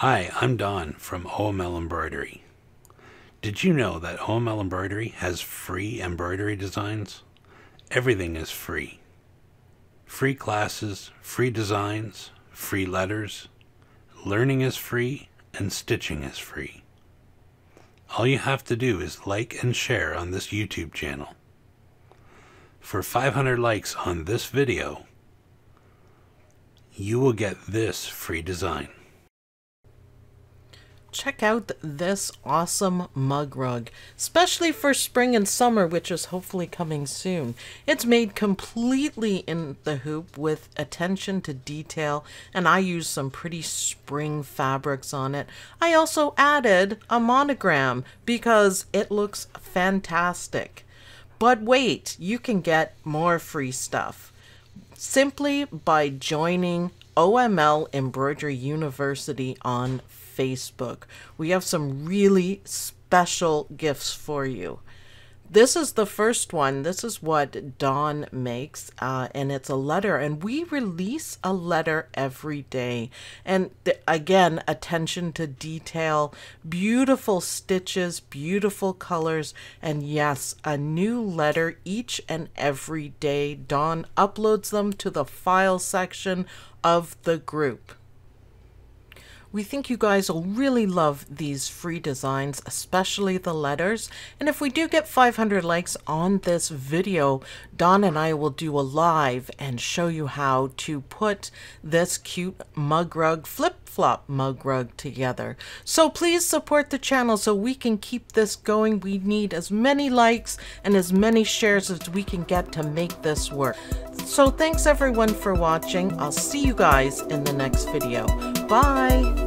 Hi, I'm Don from OML Embroidery. Did you know that OML Embroidery has free embroidery designs? Everything is free. Free classes, free designs, free letters. Learning is free and stitching is free. All you have to do is like and share on this YouTube channel. For 500 likes on this video, you will get this free design. Check out this awesome mug rug, especially for spring and summer, which is hopefully coming soon. It's made completely in the hoop with attention to detail, and I used some pretty spring fabrics on it. I also added a monogram because it looks fantastic. But wait, you can get more free stuff simply by joining OML Embroidery University on Facebook. We have some really special gifts for you. This is the first one. This is what Dawn makes, and it's a letter, and we release a letter every day. And again, attention to detail, beautiful stitches, beautiful colors, and yes, a new letter each and every day. Dawn uploads them to the file section of the group. We think you guys will really love these free designs, especially the letters. And if we do get 500 likes on this video, Dawn and I will do a live and show you how to put this cute mug rug, flip-flop mug rug together. So please support the channel so we can keep this going. We need as many likes and as many shares as we can get to make this work. So thanks everyone for watching. I'll see you guys in the next video. Bye!